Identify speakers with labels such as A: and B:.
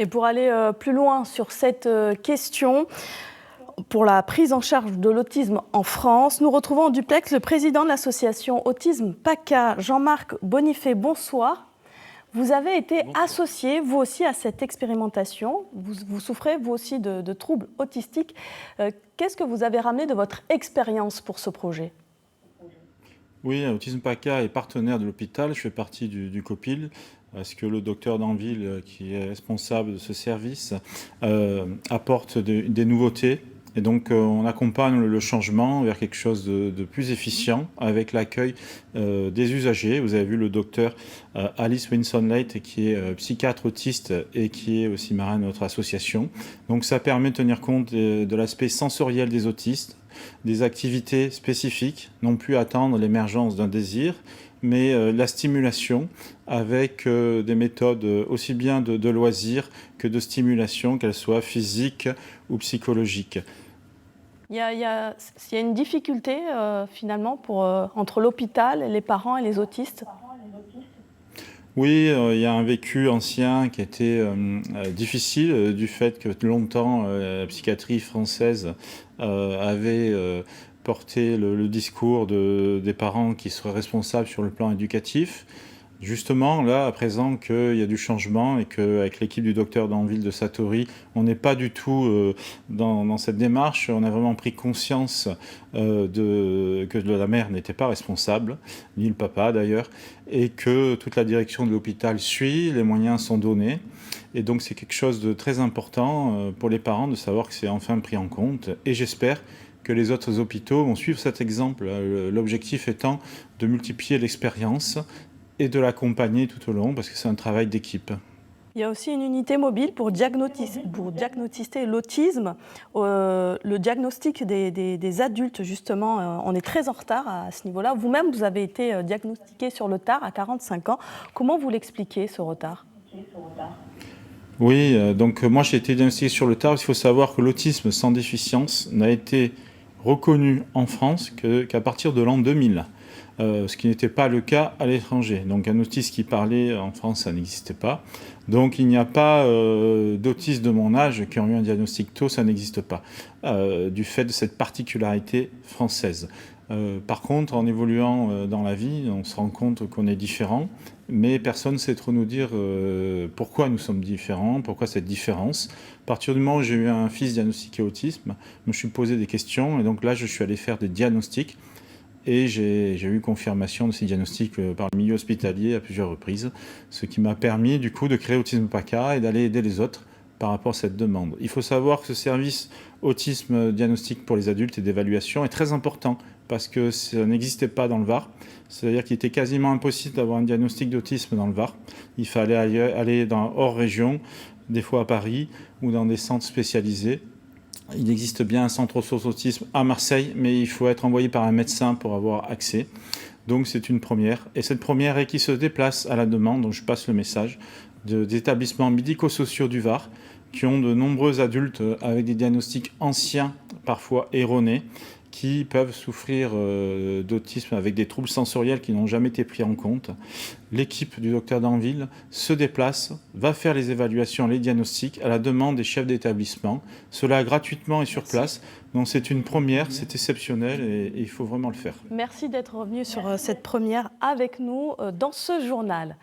A: Et pour aller plus loin sur cette question, pour la prise en charge de l'autisme en France, nous retrouvons en duplex le président de l'association Autisme PACA, Jean-Marc Bonifay. Bonsoir. Vous avez été associé, vous aussi, à cette expérimentation. Vous souffrez, vous aussi, de troubles autistiques. Qu'est-ce que vous avez ramené de votre expérience pour ce projet ?
B: Oui, Autisme PACA est partenaire de l'hôpital. Je fais partie du COPIL, parce que le docteur Danville, qui est responsable de ce service, apporte des nouveautés. Et donc, on accompagne le changement vers quelque chose de plus efficient avec l'accueil des usagers. Vous avez vu le docteur Alice Winson-Leight, qui est psychiatre autiste et qui est aussi marraine de notre association. Donc, ça permet de tenir compte de l'aspect sensoriel des autistes, des activités spécifiques, non plus attendre l'émergence d'un désir, mais la stimulation avec des méthodes aussi bien de loisirs que de stimulation, qu'elles soient physiques ou psychologiques.
A: Il y a une difficulté finalement entre l'hôpital, les parents et les autistes.
B: Oui, il y a un vécu ancien qui était difficile du fait que longtemps la psychiatrie française avait porté le discours des parents qui seraient responsables sur le plan éducatif. Justement, là, à présent qu'il y a du changement et qu'avec l'équipe du docteur Danville de Satori, on n'est pas du tout dans cette démarche. On a vraiment pris conscience que la mère n'était pas responsable, ni le papa d'ailleurs, et que toute la direction de l'hôpital suit, les moyens sont donnés. Et donc, c'est quelque chose de très important pour les parents de savoir que c'est enfin pris en compte. Et j'espère que les autres hôpitaux vont suivre cet exemple. L'objectif étant de multiplier l'expérience et de l'accompagner tout au long, parce que c'est un travail d'équipe.
A: Il y a aussi une unité mobile pour diagnosticer l'autisme, le diagnostic des adultes, justement. On est très en retard à ce niveau-là. Vous-même, vous avez été diagnostiqué sur le tard à 45 ans. Comment vous l'expliquez, ce retard ?
B: Oui, donc moi j'ai été diagnostiqué sur le tard. Il faut savoir que l'autisme sans déficience n'a été reconnu en France qu'à partir de l'an 2000. Ce qui n'était pas le cas à l'étranger. Donc un autiste qui parlait en France, ça n'existait pas. Donc il n'y a pas d'autistes de mon âge qui ont eu un diagnostic tôt, ça n'existe pas, du fait de cette particularité française. Par contre, en évoluant dans la vie, on se rend compte qu'on est différent, mais personne ne sait trop nous dire pourquoi nous sommes différents, pourquoi cette différence. À partir du moment où j'ai eu un fils diagnostiqué autisme, je me suis posé des questions, et donc là je suis allé faire des diagnostics. Et j'ai eu confirmation de ces diagnostics par le milieu hospitalier à plusieurs reprises, ce qui m'a permis du coup de créer Autisme PACA et d'aller aider les autres par rapport à cette demande. Il faut savoir que ce service autisme diagnostic pour les adultes et d'évaluation est très important parce que ça n'existait pas dans le Var. C'est-à-dire qu'il était quasiment impossible d'avoir un diagnostic d'autisme dans le Var. Il fallait aller hors région, des fois à Paris ou dans des centres spécialisés. Il existe bien un centre ressources autisme à Marseille, mais il faut être envoyé par un médecin pour avoir accès. Donc c'est une première. Et cette première est qui se déplace à la demande, donc je passe le message, d'établissements médico-sociaux du Var, qui ont de nombreux adultes avec des diagnostics anciens, parfois erronés, qui peuvent souffrir d'autisme avec des troubles sensoriels qui n'ont jamais été pris en compte. L'équipe du docteur Danville se déplace, va faire les évaluations, les diagnostics à la demande des chefs d'établissement. Cela gratuitement et sur place. Donc c'est une première, c'est exceptionnel et il faut vraiment le faire.
A: Merci d'être revenu sur cette première avec nous dans ce journal.